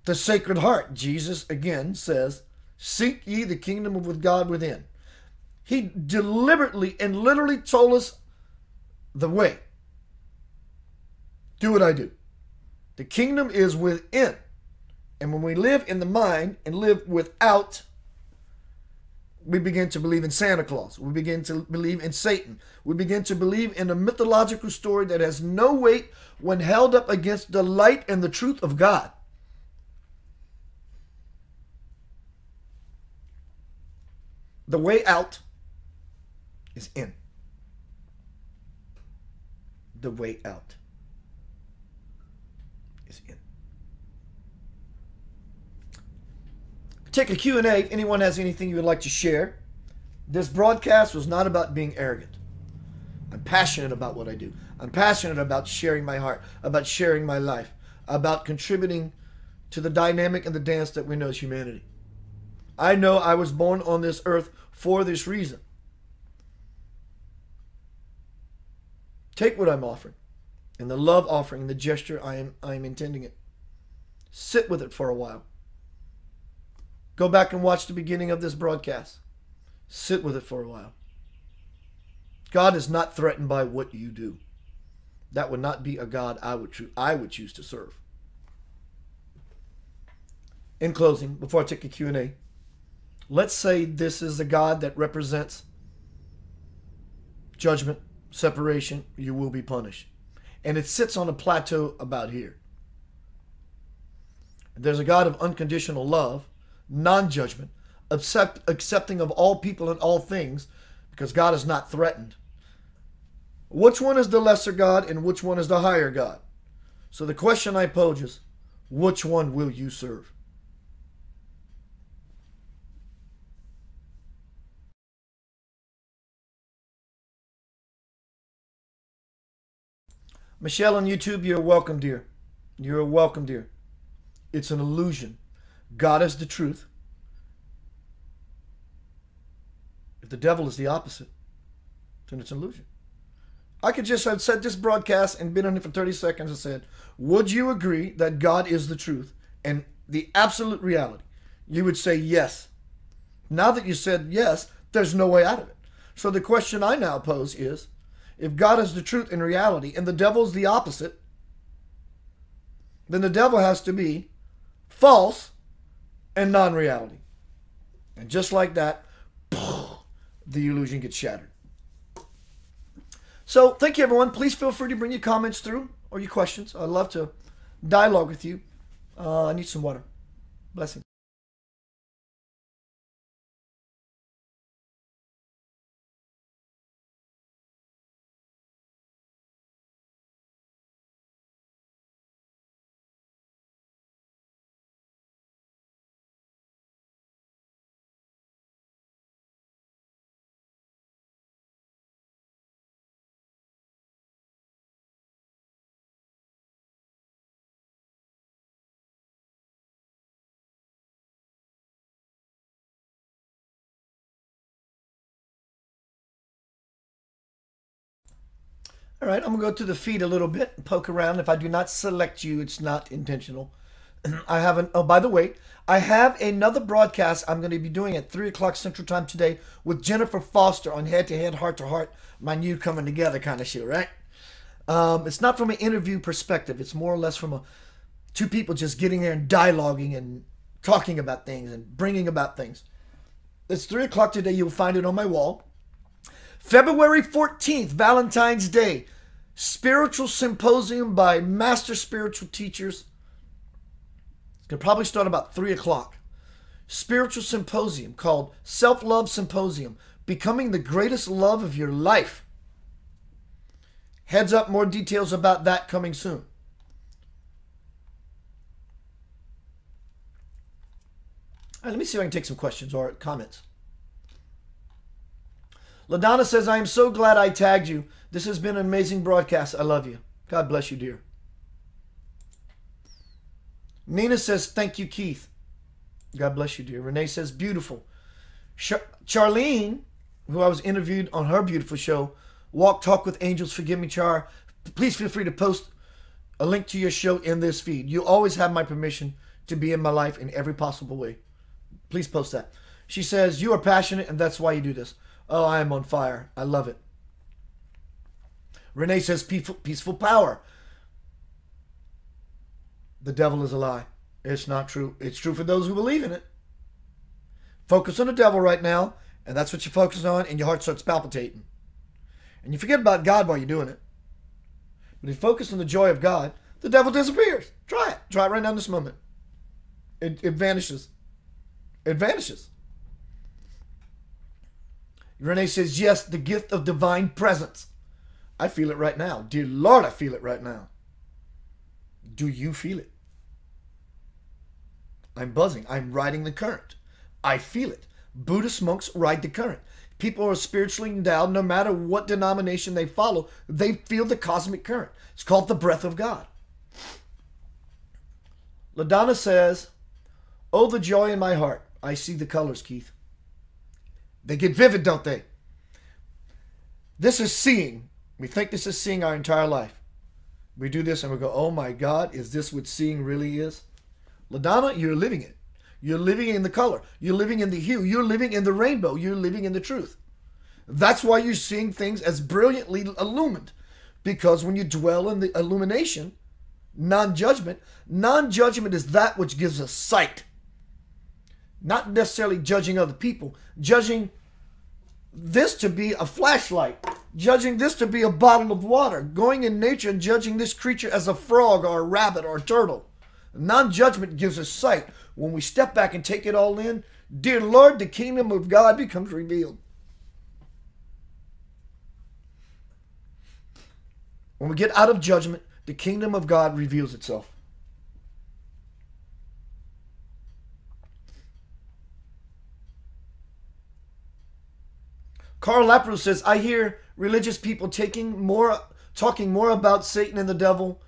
the sacred heart. Jesus again says, seek ye the kingdom of God within. He deliberately and literally told us the way. Do what I do. The kingdom is within. And when we live in the mind and live without, we begin to believe in Santa Claus. We begin to believe in Satan. We begin to believe in a mythological story that has no weight when held up against the light and the truth of God. The way out is in. The way out is in. Take a Q&A if anyone has anything you would like to share. This broadcast was not about being arrogant. I'm passionate about what I do. I'm passionate about sharing my heart, about sharing my life, about contributing to the dynamic and the dance that we know as humanity. I know I was born on this earth for this reason. Take what I'm offering, and the love offering, the gesture I am intending it. Sit with it for a while. Go back and watch the beginning of this broadcast. Sit with it for a while. God is not threatened by what you do. That would not be a God I would choose to serve. In closing, before I take a Q&A, let's say this is a God that represents judgment, separation. You will be punished. and it sits on a plateau about here. There's a God of unconditional love, non-judgment, accepting of all people and all things, because God is not threatened. Which one is the lesser God and which one is the higher God? So the question I pose is, which one will you serve? Michelle on YouTube, you're welcome, dear. You're welcome, dear. It's an illusion. God is the truth. If the devil is the opposite, then it's an illusion. I could just have said this broadcast and been on it for 30 seconds and said, would you agree that God is the truth and the absolute reality? You would say yes. Now that you said yes, there's no way out of it. So the question I now pose is, if God is the truth and reality and the devil's the opposite, then the devil has to be false and non-reality. And just like that, the illusion gets shattered. So thank you, everyone. Please feel free to bring your comments through or your questions. I'd love to dialogue with you. I need some water. Blessings. All right, I'm going to go to the feed a little bit and poke around. If I do not select you, it's not intentional. Oh, by the way, I have another broadcast I'm going to be doing at 3 o'clock Central Time today with Jennifer Foster on Head to Head, Heart to Heart, my new coming together kind of show, right? It's not from an interview perspective. It's more or less from two people just getting there and dialoguing and talking about things and bringing about things. It's 3 o'clock today. You'll find it on my wall. February 14th, Valentine's Day, Spiritual Symposium by Master Spiritual Teachers. It's going to probably start about 3 o'clock. Spiritual Symposium called Self-Love Symposium, Becoming the Greatest Love of Your Life. Heads up, more details about that coming soon. All right, let me see if I can take some questions or comments. LaDonna says, I am so glad I tagged you. This has been an amazing broadcast. I love you. God bless you, dear. Nina says, thank you, Keith. God bless you, dear. Renee says, beautiful. Charlene, who I was interviewed on her beautiful show, Walk Talk with Angels, Forgive Me, Char. Please feel free to post a link to your show in this feed. You always have my permission to be in my life in every possible way. Please post that. She says, you are passionate and that's why you do this. Oh, I am on fire. I love it. Renee says, peaceful power. The devil is a lie. It's not true. It's true for those who believe in it. Focus on the devil right now, and that's what you focus on, and your heart starts palpitating. And you forget about God while you're doing it. But if you focus on the joy of God, the devil disappears. Try it. Try it right now in this moment. It vanishes. It vanishes. Renee says, yes, the gift of divine presence. I feel it right now. Dear Lord, I feel it right now. Do you feel it? I'm buzzing. I'm riding the current. I feel it. Buddhist monks ride the current. People are spiritually endowed. No matter what denomination they follow, they feel the cosmic current. It's called the breath of God. LaDonna says, oh, the joy in my heart. I see the colors, Keith. They get vivid, don't they? This is seeing. We think this is seeing our entire life. We do this and we go, oh my God, is this what seeing really is? LaDonna, you're living it. You're living in the color. You're living in the hue. You're living in the rainbow. You're living in the truth. That's why you're seeing things as brilliantly illumined. Because when you dwell in the illumination, non-judgment is that which gives us sight. Not necessarily judging other people. Judging this to be a flashlight. Judging this to be a bottle of water. Going in nature and judging this creature as a frog or a rabbit or a turtle. Non-judgment gives us sight. When we step back and take it all in, dear Lord, the kingdom of God becomes revealed. When we get out of judgment, the kingdom of God reveals itself. Carl Lapro says, I hear religious people talking more about Satan and the devil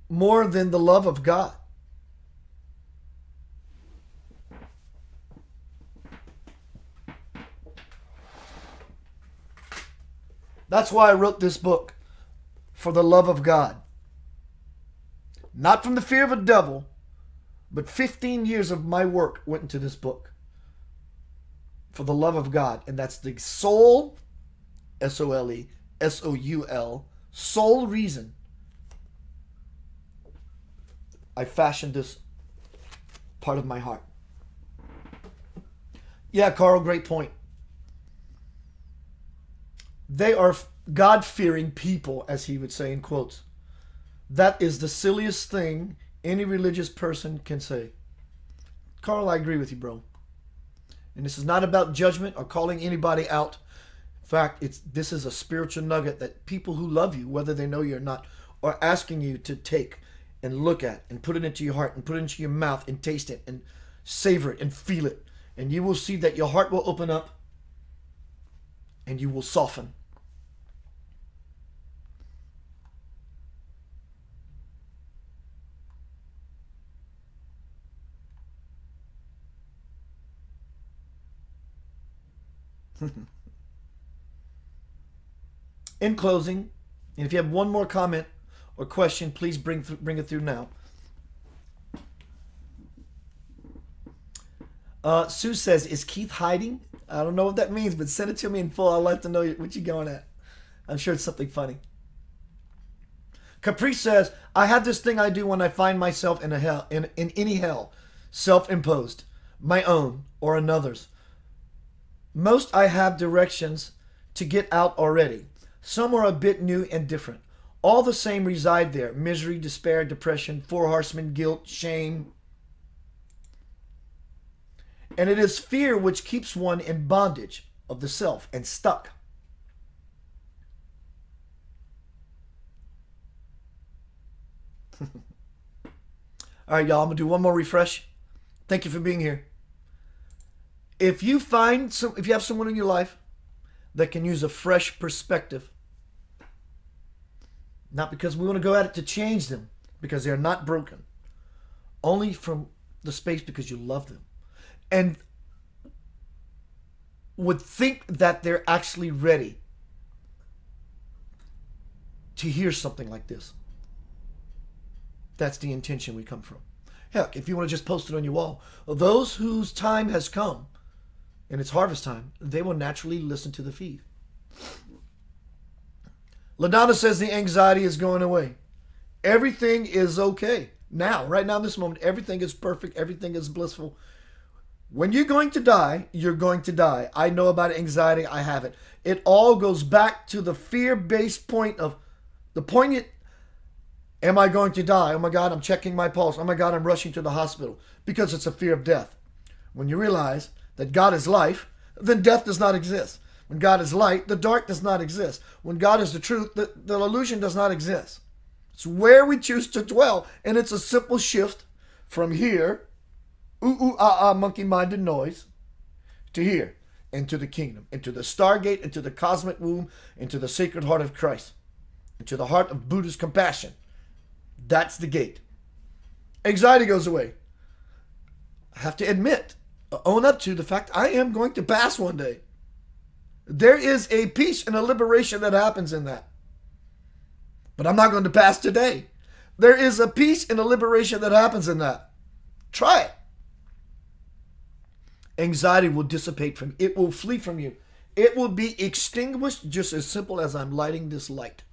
more than the love of God. That's why I wrote this book, for the love of God. Not from the fear of a devil, but 15 years of my work went into this book. For the love of God. And that's the sole, S-O-L-E, S-O-U-L, sole reason I fashioned this part of my heart. Yeah, Carl, great point. They are God-fearing people, as he would say in quotes. That is the silliest thing any religious person can say. Carl, I agree with you, bro. And this is not about judgment or calling anybody out. In fact, this is a spiritual nugget that people who love you, whether they know you or not, are asking you to take and look at and put it into your heart and put it into your mouth and taste it and savor it and feel it. And you will see that your heart will open up and you will soften. In closing, and if you have one more comment or question, please bring it through now. Sue says, is Keith hiding? I don't know what that means, but send it to me in full. I'd like to know what you're going at. I'm sure it's something funny. Capri says, I have this thing I do when I find myself in any hell, self-imposed, my own or another's. Most I have directions to get out already. Some are a bit new and different. All the same reside there. Misery, despair, depression, four horsemen, guilt, shame. And it is fear which keeps one in bondage of the self and stuck. All right, y'all, I'm going to do one more refresh. Thank you for being here. If you have someone in your life that can use a fresh perspective, not because we want to go at it to change them, because they're not broken, only from the space because you love them, and would think that they're actually ready to hear something like this. That's the intention we come from. Heck, if you want to just post it on your wall, those whose time has come, and it's harvest time, they will naturally listen to the feed. LaDonna says the anxiety is going away. Everything is okay. Now, right now in this moment, everything is perfect. Everything is blissful. When you're going to die, you're going to die. I know about anxiety. I have it. It all goes back to the fear-based point of the poignant, am I going to die? Oh my God, I'm checking my pulse. Oh my God, I'm rushing to the hospital because it's a fear of death. When you realize that God is life, then death does not exist. When God is light, the dark does not exist. When God is the truth, the illusion does not exist. It's where we choose to dwell, and it's a simple shift from here, monkey-minded noise, to here, into the kingdom, into the stargate, into the cosmic womb, into the sacred heart of Christ, into the heart of Buddha's compassion. That's the gate. Anxiety goes away. I have to admit, own up to the fact I am going to pass one day. There is a peace and a liberation that happens in that. But I'm not going to pass today. There is a peace and a liberation that happens in that. Try it. Anxiety will dissipate from you. It will flee from you. It will be extinguished just as simple as I'm lighting this light.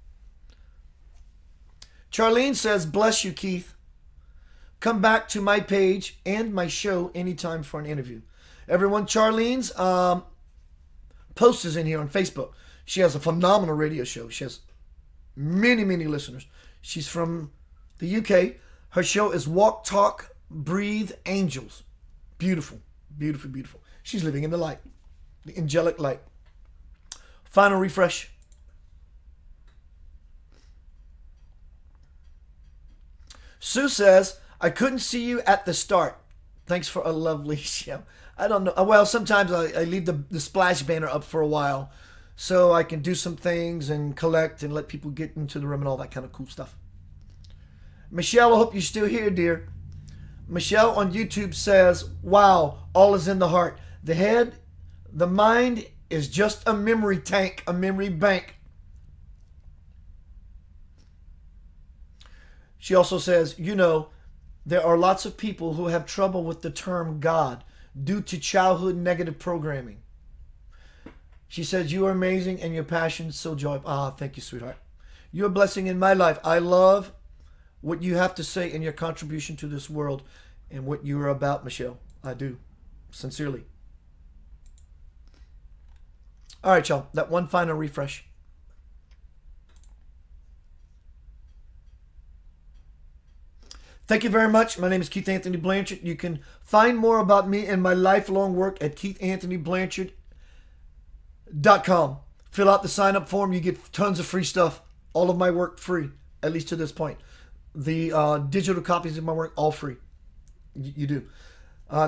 Charlene says, bless you, Keith. Come back to my page and my show anytime for an interview. Everyone, Charlene's post is in here on Facebook. She has a phenomenal radio show. She has many, many listeners. She's from the UK. Her show is Walk, Talk, Breathe Angels. Beautiful, beautiful, beautiful. She's living in the light, the angelic light. Final refresh. Sue says, I couldn't see you at the start. Thanks for a lovely show. I don't know. Well, sometimes I leave the splash banner up for a while so I can do some things and collect and let people get into the room and all that kind of cool stuff. Michelle, I hope you're still here, dear. Michelle on YouTube says, wow, all is in the heart. The head, the mind is just a memory tank, a memory bank. She also says, you know, there are lots of people who have trouble with the term God due to childhood negative programming. She says, you are amazing and your passion is so joyful. Ah, thank you, sweetheart. You're a blessing in my life. I love what you have to say in your contribution to this world and what you are about, Michelle. I do. Sincerely. All right, y'all. That one final refresh. Thank you very much. My name is Keith Anthony Blanchard. You can find more about me and my lifelong work at KeithAnthonyBlanchard.com. Fill out the sign-up form. You get tons of free stuff. All of my work free, at least to this point. The digital copies of my work, all free. You do.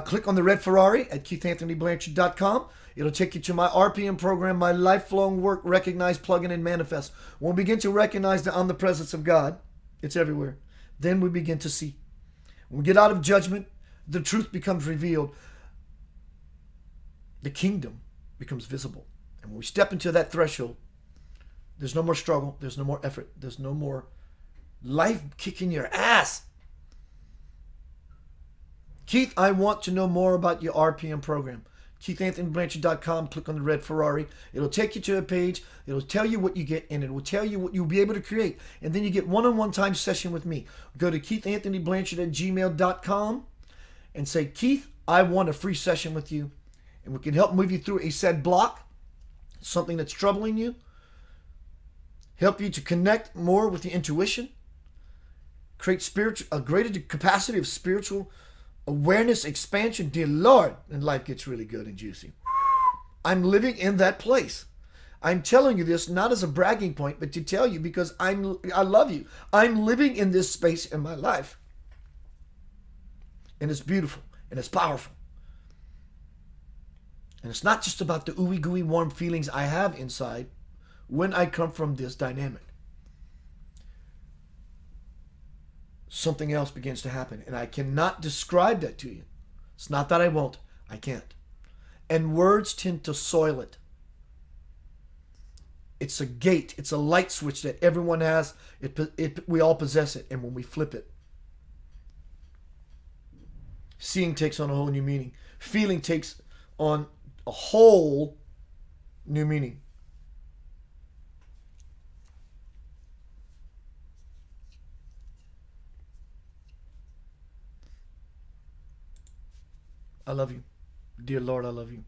Click on the red Ferrari at KeithAnthonyBlanchard.com. It'll take you to my RPM program, my lifelong work, Recognize, Plug in, and Manifest. When we begin to recognize the omnipresence of God, it's everywhere. Then we begin to see. When we get out of judgment, the truth becomes revealed. The kingdom becomes visible. And when we step into that threshold, there's no more struggle. There's no more effort. There's no more life kicking your ass. Keith, I want to know more about your RPM program. KeithAnthonyBlanchard.com. Click on the red Ferrari. It'll take you to a page. It'll tell you what you get, and it will tell you what you'll be able to create. And then you get one-on-one time session with me. Go to KeithAnthonyBlanchard@gmail.com and say, Keith, I want a free session with you. And we can help move you through a said block, something that's troubling you, help you to connect more with your intuition, create a greater capacity of spiritual awareness, expansion. Dear Lord, and life gets really good and juicy. I'm living in that place. I'm telling you this not as a bragging point, but to tell you because I love you. I'm living in this space in my life. And it's beautiful and it's powerful. And it's not just about the ooey gooey warm feelings I have inside when I come from this dynamic. Something else begins to happen. And I cannot describe that to you. It's not that I won't. I can't. And words tend to soil it. It's a gate. It's a light switch that everyone has. We all possess it. And when we flip it, seeing takes on a whole new meaning. Feeling takes on a whole new meaning. I love you. Dear Lord, I love you.